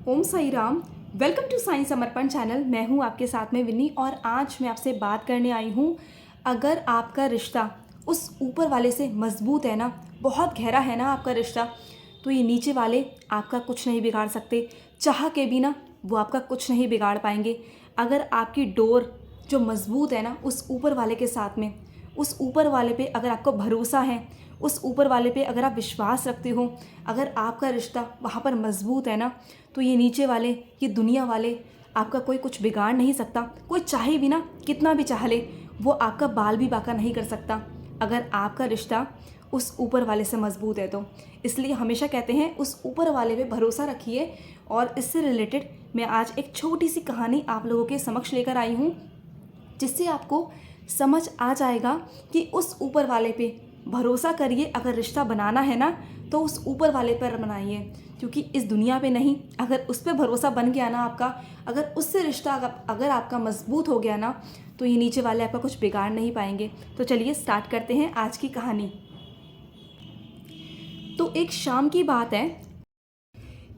Om Sai Ram. Welcome to Sai Samarpan channel. मैं हूं आपके साथ में विन्नी और आज मैं आपसे बात करने आई हूं। अगर आपका रिश्ता उस ऊपर वाले से मजबूत है ना, बहुत गहरा है ना आपका रिश्ता, तो ये नीचे वाले आपका कुछ नहीं बिगाड़ सकते। चाह के भी ना वो आपका कुछ नहीं बिगाड़ पाएंगे। अगर आपकी डोर जो मजबूत है ना उस ऊपर वाले के साथ में, उस ऊपर वाले पे अगर आपको भरोसा है, उस ऊपर वाले पे अगर आप विश्वास रखते हो, अगर आपका रिश्ता वहाँ पर मजबूत है ना, तो ये नीचे वाले, ये दुनिया वाले आपका कोई कुछ बिगाड़ नहीं सकता। कोई चाहे भी ना, कितना भी चाह ले, वो आपका बाल भी बाका नहीं कर सकता अगर आपका रिश्ता उस ऊपर वाले से मजबूत है तो। इसलिए हमेशा कहते हैं उस ऊपर वाले पे भरोसा रखिए। और इससे रिलेटेड मैं आज एक छोटी सी कहानी आप लोगों के समक्ष लेकर आई हूँ, जिससे आपको समझ आ जाएगा कि उस ऊपर वाले पे भरोसा करिए। अगर रिश्ता बनाना है ना तो उस ऊपर वाले पर बनाइए, क्योंकि इस दुनिया पे नहीं, अगर उस पर भरोसा बन गया ना आपका, अगर उससे रिश्ता अगर आपका मजबूत हो गया ना, तो ये नीचे वाले आपका कुछ बिगाड़ नहीं पाएंगे। तो चलिए स्टार्ट करते हैं आज की कहानी। तो एक शाम की बात है,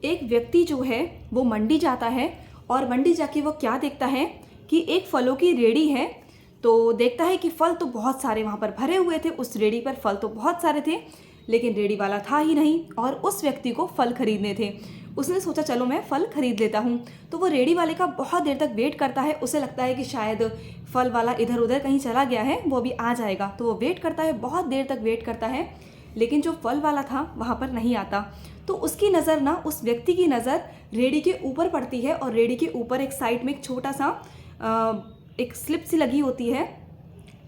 एक व्यक्ति जो है वो मंडी जाता है और मंडी जाके वो क्या देखता है कि एक फलों की रेड़ी है। तो देखता है कि फल तो बहुत सारे वहाँ पर भरे हुए थे, उस रेड़ी पर फल तो बहुत सारे थे, लेकिन रेड़ी वाला था ही नहीं और उस व्यक्ति को फल खरीदने थे। उसने सोचा चलो मैं फल खरीद लेता हूँ। तो वो रेड़ी वाले का बहुत देर तक वेट करता है। उसे लगता है कि शायद फल वाला इधर उधर कहीं चला गया है, वो अभी आ जाएगा। तो वो वेट करता है, बहुत देर तक वेट करता है, लेकिन जो फल वाला था वहाँ पर नहीं आता। तो उसकी नज़र ना, उस व्यक्ति की नज़र रेड़ी के ऊपर पड़ती है और रेड़ी के ऊपर एक साइड में एक छोटा सा एक स्लिप सी लगी होती है।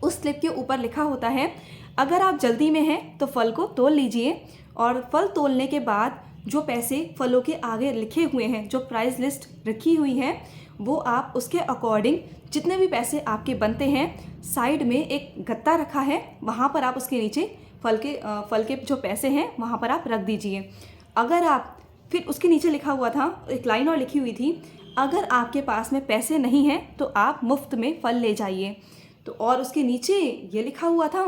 उस स्लिप के ऊपर लिखा होता है, अगर आप जल्दी में हैं तो फल को तोल लीजिए, और फल तोलने के बाद जो पैसे फलों के आगे लिखे हुए हैं, जो प्राइस लिस्ट रखी हुई है, वो आप उसके अकॉर्डिंग जितने भी पैसे आपके बनते हैं, साइड में एक गत्ता रखा है, वहाँ पर आप उसके नीचे फल के जो पैसे हैं वहाँ पर आप रख दीजिए। अगर आप, फिर उसके नीचे लिखा हुआ था, एक लाइन और लिखी हुई थी, अगर आपके पास में पैसे नहीं हैं तो आप मुफ्त में फल ले जाइए। तो और उसके नीचे ये लिखा हुआ था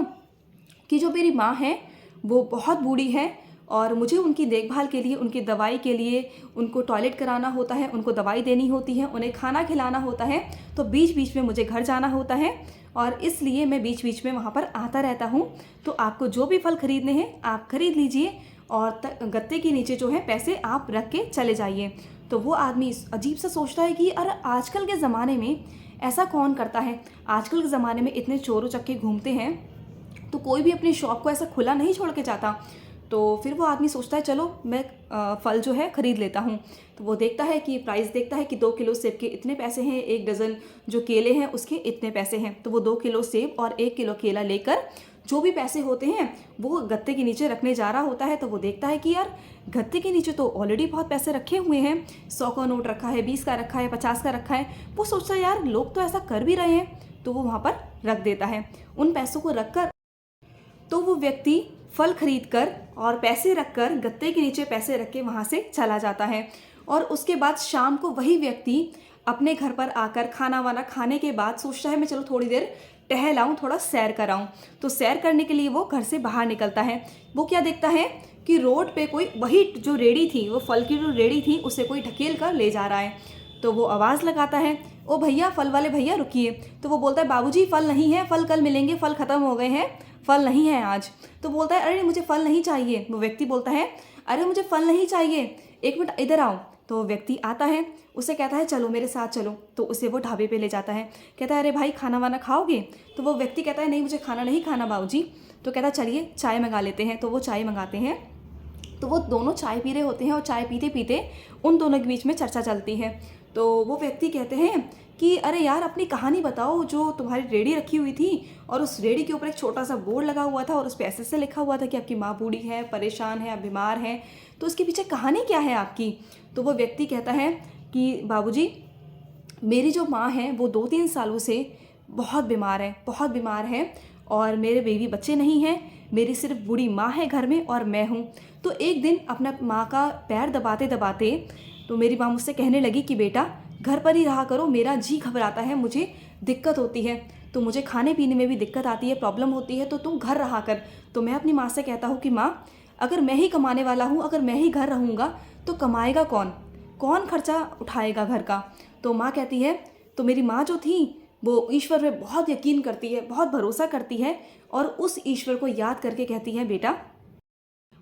कि जो मेरी माँ है वो बहुत बूढ़ी है और मुझे उनकी देखभाल के लिए, उनकी दवाई के लिए, उनको टॉयलेट कराना होता है, उनको दवाई देनी होती है, उन्हें खाना खिलाना होता है, तो बीच बीच में मुझे घर जाना होता है और इसलिए मैं बीच बीच में वहाँ पर आता रहता हूँ। तो आपको जो भी फल खरीदने हैं आप खरीद लीजिए और गत्ते के नीचे जो है पैसे आप रख के चले जाइए। तो वो आदमी अजीब सा सोचता है कि अरे आजकल के ज़माने में ऐसा कौन करता है, आजकल के ज़माने में इतने चोर उचक्के घूमते हैं, तो कोई भी अपनी शॉप को ऐसा खुला नहीं छोड़ के जाता। तो फिर वो आदमी सोचता है चलो मैं फल जो है ख़रीद लेता हूँ। तो वो देखता है कि प्राइस देखता है कि 2 किलो सेब के इतने पैसे हैं, 1 डज़न जो केले हैं उसके इतने पैसे हैं। तो वो 2 किलो सेब और 1 किलो केला लेकर जो भी पैसे होते हैं वो गत्ते के नीचे रखने जा रहा होता है। तो वो देखता है कि यार गत्ते के नीचे तो ऑलरेडी बहुत पैसे रखे हुए हैं, 100 का नोट रखा है, 20 का रखा है, 50 का रखा है। वो सोचता है यार लोग तो ऐसा कर भी रहे हैं, तो वो वहाँ पर रख देता है। उन पैसों को रख कर तो वो व्यक्ति फल खरीद कर और पैसे रखकर गत्ते के नीचे पैसे रख के वहाँ से चला जाता है। और उसके बाद शाम को वही व्यक्ति अपने घर पर आकर खाना वाना खाने के बाद सोचता है मैं चलो थोड़ी देर टहल आऊँ, थोड़ा सैर कराऊँ। तो सैर करने के लिए वो घर से बाहर निकलता है। वो क्या देखता है कि रोड पे कोई, वही जो रेड़ी थी, वो फल की जो रेड़ी थी, उसे कोई ढकेल कर ले जा रहा है। तो वो आवाज़ लगाता है, ओ भैया, फल वाले भैया रुकिए। तो वो बोलता है बाबूजी फल नहीं है, फल कल मिलेंगे, फल ख़त्म हो गए हैं, फल नहीं है आज। तो बोलता है अरे मुझे फल नहीं चाहिए। वो व्यक्ति बोलता है अरे मुझे फल नहीं चाहिए, एक मिनट इधर आओ। तो वो व्यक्ति आता है, उसे कहता है चलो मेरे साथ चलो। तो उसे वो ढाबे पे ले जाता है, कहता है अरे भाई खाना वाना खाओगे? तो वो व्यक्ति कहता है नहीं मुझे खाना नहीं खाना बाबूजी। तो कहता है चलिए चाय मंगा लेते हैं। तो वो चाय मंगाते हैं। तो वो दोनों चाय पी रहे होते हैं और चाय पीते पीते उन दोनों के बीच में चर्चा चलती है। तो वो व्यक्ति कहते हैं कि अरे यार अपनी कहानी बताओ, जो तुम्हारी रेड़ी रखी हुई थी और उस रेड़ी के ऊपर एक छोटा सा बोर्ड लगा हुआ था और उस पर ऐसे लिखा हुआ था कि आपकी माँ बूढ़ी है, परेशान है, आप बीमार हैं, तो उसके पीछे कहानी क्या है आपकी? तो वो व्यक्ति कहता है कि बाबूजी मेरी जो माँ है वो 2-3 सालों से बहुत बीमार है, बहुत बीमार है, और मेरे बेबी बच्चे नहीं हैं, मेरी सिर्फ बूढ़ी माँ है घर में और मैं हूँ। तो एक दिन अपना माँ का पैर दबाते दबाते तो मेरी माँ मुझसे कहने लगी कि बेटा घर पर ही रहा करो, मेरा जी घबराता है, मुझे दिक्कत होती है, तो मुझे खाने पीने में भी दिक्कत आती है, प्रॉब्लम होती है, तो तुम घर रहा कर। तो मैं अपनी माँ से कहता हूँ कि माँ अगर मैं ही कमाने वाला हूँ, अगर मैं ही घर रहूँगा तो कमाएगा कौन? कौन खर्चा उठाएगा घर का। तो माँ कहती है, तो मेरी माँ जो थी वो ईश्वर पे बहुत यकीन करती है, बहुत भरोसा करती है और उस ईश्वर को याद करके कहती है, बेटा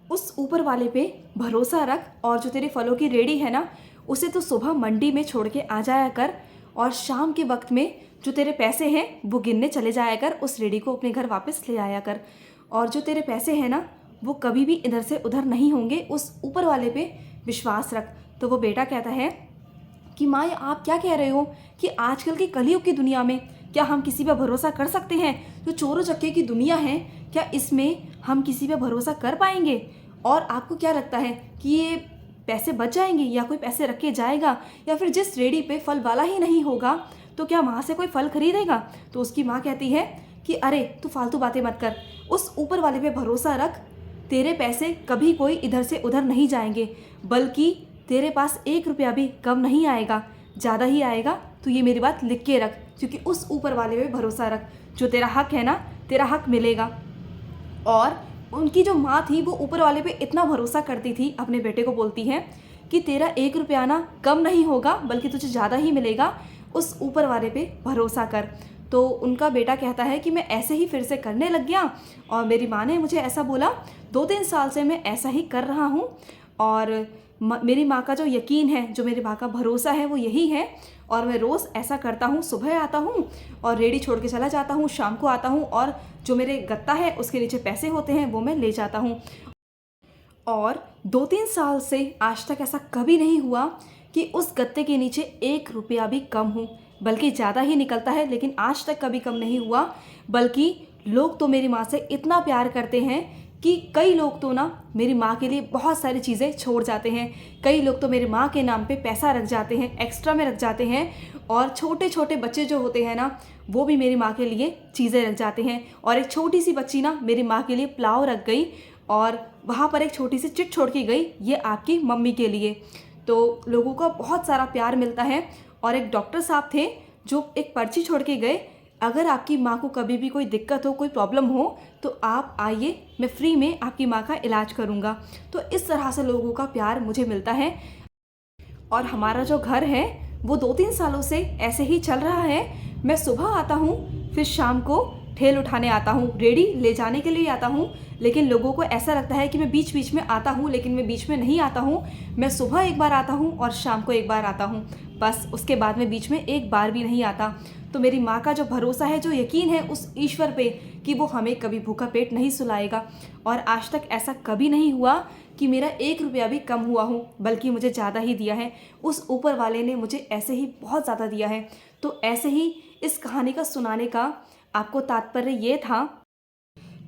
उस ऊपर वाले पे भरोसा रख और जो तेरे फलों की रेडी है ना, उसे तो सुबह मंडी में छोड़ के आ जाया कर और शाम के वक्त में जो तेरे पैसे हैं वो गिनने चले जाया कर, उस रेडी को अपने घर वापस ले आया कर। और जो तेरे पैसे हैं ना वो कभी भी इधर से उधर नहीं होंगे, उस ऊपर वाले पे विश्वास रख। तो वो बेटा कहता है कि माँ आप क्या कह रहे हो कि आजकल की कलयुग की दुनिया में क्या हम किसी पर भरोसा कर सकते हैं? जो चोरों चक्के की दुनिया है, क्या इसमें हम किसी पर भरोसा कर पाएंगे? और आपको क्या लगता है कि ये पैसे बच जाएंगे या कोई पैसे रख के जाएगा, या फिर जिस रेडी पे फल वाला ही नहीं होगा तो क्या वहाँ से कोई फल खरीदेगा? तो उसकी माँ कहती है कि अरे तू फालतू बातें मत कर, उस ऊपर वाले पे भरोसा रख, तेरे पैसे कभी कोई इधर से उधर नहीं जाएंगे, बल्कि तेरे पास 1 रुपया भी कम नहीं आएगा, ज़्यादा ही आएगा। तो ये मेरी बात लिख के रख, क्योंकि उस ऊपर वाले पे भरोसा रख, जो तेरा हक है ना तेरा हक मिलेगा। और उनकी जो माँ थी वो ऊपर वाले पे इतना भरोसा करती थी, अपने बेटे को बोलती है कि तेरा 1 रुपया ना कम नहीं होगा बल्कि तुझे ज़्यादा ही मिलेगा, उस ऊपर वाले पे भरोसा कर। तो उनका बेटा कहता है कि मैं ऐसे ही फिर से करने लग गया और मेरी माँ ने मुझे ऐसा बोला, 2-3 साल से मैं ऐसा ही कर रहा हूँ और मेरी माँ का जो यकीन है, जो मेरी माँ का भरोसा है वो यही है और मैं रोज़ ऐसा करता हूँ, सुबह आता हूँ और रेडी छोड़ के चला जाता हूँ, शाम को आता हूँ और जो मेरे गत्ता है उसके नीचे पैसे होते हैं वो मैं ले जाता हूँ। और 2-3 साल से आज तक ऐसा कभी नहीं हुआ कि उस गत्ते के नीचे 1 रुपया भी कम हो, बल्कि ज़्यादा ही निकलता है, लेकिन आज तक कभी कम नहीं हुआ। बल्कि लोग तो मेरी माँ से इतना प्यार करते हैं कि कई लोग तो ना मेरी माँ के लिए बहुत सारी चीज़ें छोड़ जाते हैं। कई लोग तो मेरी माँ के नाम पे पैसा रख जाते हैं, एक्स्ट्रा में रख जाते हैं। और छोटे छोटे बच्चे जो होते हैं ना वो भी मेरी माँ के लिए चीज़ें रख जाते हैं। और एक छोटी सी बच्ची ना मेरी माँ के लिए पुलाव रख गई और वहाँ पर एक छोटी सी चिट छोड़ के गई, ये आपकी मम्मी के लिए। तो लोगों का बहुत सारा प्यार मिलता है। और एक डॉक्टर साहब थे जो एक पर्ची छोड़ के गए, अगर आपकी माँ को कभी भी कोई दिक्कत हो, कोई प्रॉब्लम हो तो आप आइए, मैं फ्री में आपकी माँ का इलाज करूँगा। तो इस तरह से लोगों का प्यार मुझे मिलता है। और हमारा जो घर है वो 2-3 सालों से ऐसे ही चल रहा है। मैं सुबह आता हूँ, फिर शाम को ठेल उठाने आता हूँ, रेडी ले जाने के लिए आता हूँ। लेकिन लोगों को ऐसा लगता है कि मैं बीच बीच में आता हूँ, लेकिन मैं बीच में नहीं आता हूँ। मैं सुबह एक बार आता हूँ और शाम को एक बार आता हूँ, बस उसके बाद में बीच में एक बार भी नहीं आता। तो मेरी माँ का जो भरोसा है, जो यकीन है उस ईश्वर पे कि वो हमें कभी भूखा पेट नहीं सुलाएगा। और आज तक ऐसा कभी नहीं हुआ कि मेरा 1 रुपया भी कम हुआ हो, बल्कि मुझे ज़्यादा ही दिया है। उस ऊपर वाले ने मुझे ऐसे ही बहुत ज़्यादा दिया है। तो ऐसे ही इस कहानी का सुनाने का आपको तात्पर्य ये था,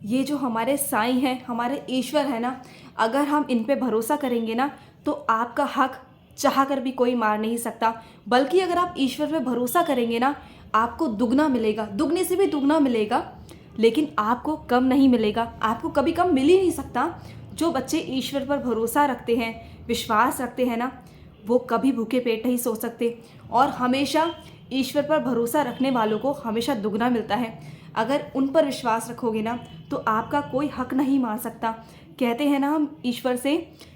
ये जो हमारे साईं हैं, हमारे ईश्वर है ना, अगर हम इन पे भरोसा करेंगे ना तो आपका हक चाह कर भी कोई मार नहीं सकता। बल्कि अगर आप ईश्वर पे भरोसा करेंगे ना, आपको दुगना मिलेगा, दुगने से भी दुगना मिलेगा, लेकिन आपको कम नहीं मिलेगा। आपको कभी कम मिल ही नहीं सकता। जो बच्चे ईश्वर पर भरोसा रखते हैं, विश्वास रखते हैं ना, वो कभी भूखे पेट नहीं सो सकते। और हमेशा ईश्वर पर भरोसा रखने वालों को हमेशा दुगना मिलता है। अगर उन पर विश्वास रखोगे ना तो आपका कोई हक नहीं मार सकता। कहते हैं ना हम ईश्वर से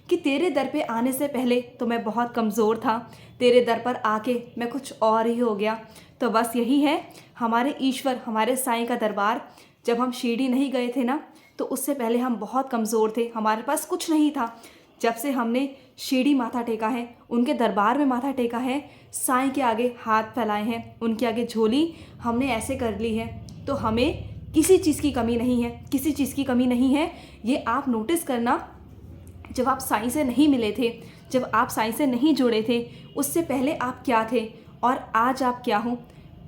कि तेरे दर पे आने से पहले तो मैं बहुत कमज़ोर था, तेरे दर पर आके मैं कुछ और ही हो गया। तो बस यही है हमारे ईश्वर, हमारे साईं का दरबार। जब हम शिरडी नहीं गए थे ना तो उससे पहले हम बहुत कमज़ोर थे, हमारे पास कुछ नहीं था। जब से हमने शिरडी माथा टेका है, उनके दरबार में माथा टेका है, साईं के आगे हाथ फैलाए हैं, उनके आगे झोली हमने ऐसे कर ली है, तो हमें किसी चीज़ की कमी नहीं है, किसी चीज़ की कमी नहीं है। ये आप नोटिस करना, जब आप साईं से नहीं मिले थे, जब आप साईं से नहीं जुड़े थे, उससे पहले आप क्या थे और आज आप क्या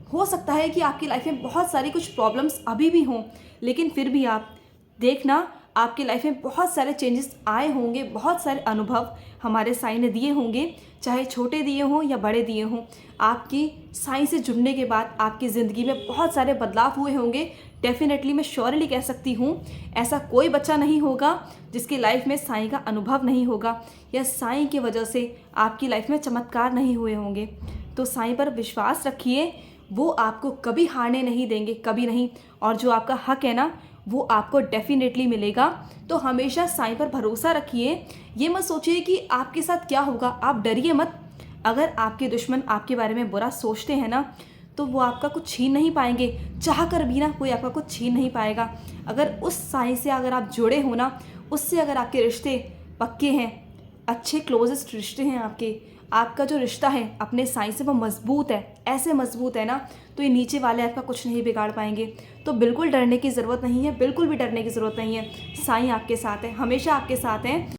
हो सकता है कि आपकी लाइफ में बहुत सारी कुछ प्रॉब्लम्स अभी भी हों, लेकिन फिर भी आप देखना आपकी लाइफ में बहुत सारे चेंजेस आए होंगे, बहुत सारे अनुभव हमारे साईं ने दिए होंगे, चाहे छोटे दिए हों या बड़े दिए हों। आपकी साईं से जुड़ने के बाद आपकी ज़िंदगी में बहुत सारे बदलाव हुए होंगे। डेफिनेटली मैं श्योरली कह सकती हूँ, ऐसा कोई बच्चा नहीं होगा जिसकी लाइफ में साईं का अनुभव नहीं होगा, या साईं की वजह से आपकी लाइफ में चमत्कार नहीं हुए होंगे। तो साईं पर विश्वास रखिए, वो आपको कभी हारने नहीं देंगे, कभी नहीं। और जो आपका हक है ना वो आपको डेफिनेटली मिलेगा। तो हमेशा साईं पर भरोसा रखिए। ये मत सोचिए कि आपके साथ क्या होगा, आप डरिए मत। अगर आपके दुश्मन आपके बारे में बुरा सोचते हैं ना, तो वो आपका कुछ छीन नहीं पाएंगे, चाह कर भी ना कोई आपका कुछ छीन नहीं पाएगा। अगर उस साई से अगर आप जुड़े हो ना, उससे अगर आपके रिश्ते पक्के हैं, अच्छे क्लोजेस्ट रिश्ते हैं आपका जो रिश्ता है अपने साई से वो मजबूत है, ऐसे मजबूत है ना, तो ये नीचे वाले आपका कुछ नहीं बिगाड़ पाएंगे। तो बिल्कुल डरने की ज़रूरत नहीं है, बिल्कुल भी डरने की ज़रूरत नहीं है। साई आपके साथ है, हमेशा आपके साथ हैं।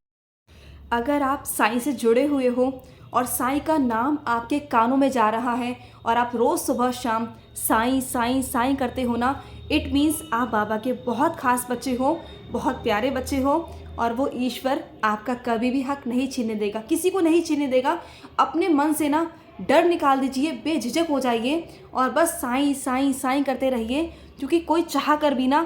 अगर आप साई से जुड़े हुए हो और साई का नाम आपके कानों में जा रहा है और आप रोज़ सुबह शाम साई साई साई करते हो ना, इट मीन्स आप बाबा के बहुत खास बच्चे हो, बहुत प्यारे बच्चे हो। और वो ईश्वर आपका कभी भी हक नहीं छीनने देगा, किसी को नहीं छीनने देगा। अपने मन से ना डर निकाल दीजिए, बेझिझक हो जाइए और बस साई साई साई करते रहिए। क्योंकि कोई चाह कर भी ना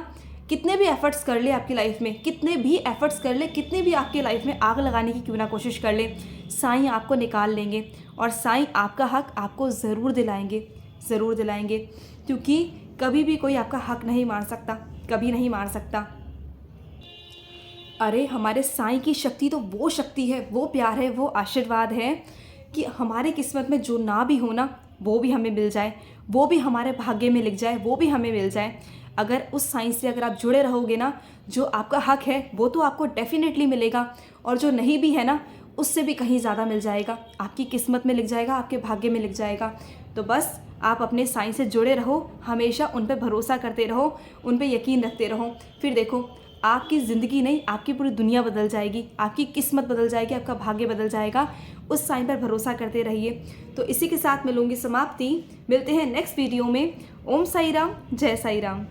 कितने भी एफर्ट्स कर ले आपकी लाइफ में, कितने भी एफर्ट्स कर ले, कितने भी आपके लाइफ में आग लगाने की क्यों ना कोशिश कर ले, साईं आपको निकाल लेंगे और साईं आपका हक आपको ज़रूर दिलाएंगे, ज़रूर दिलाएंगे। क्योंकि कभी भी कोई आपका हक नहीं मार सकता, कभी नहीं मार सकता। अरे हमारे साईं की शक्ति तो वो शक्ति है, वो प्यार है, वो आशीर्वाद है कि हमारे किस्मत में जो ना भी हो ना, वो भी हमें मिल जाए, वो भी हमारे भाग्य में लिख जाए, वो भी हमें मिल जाए। अगर उस साईं से अगर आप जुड़े रहोगे ना, जो आपका हक है वो तो आपको डेफिनेटली मिलेगा, और जो नहीं भी है ना, उससे भी कहीं ज़्यादा मिल जाएगा, आपकी किस्मत में लिख जाएगा, आपके भाग्य में लिख जाएगा। तो बस आप अपने साईं से जुड़े रहो, हमेशा उन पर भरोसा करते रहो, उन पर यकीन रखते रहो। फिर देखो आपकी ज़िंदगी नहीं, आपकी पूरी दुनिया बदल जाएगी, आपकी किस्मत बदल जाएगी, आपका भाग्य बदल जाएगा। उस साईं पर भरोसा करते रहिए। तो इसी के साथ मिलूंगी समाप्ति, मिलते हैं नेक्स्ट वीडियो में। ओम साई राम, जय साई राम।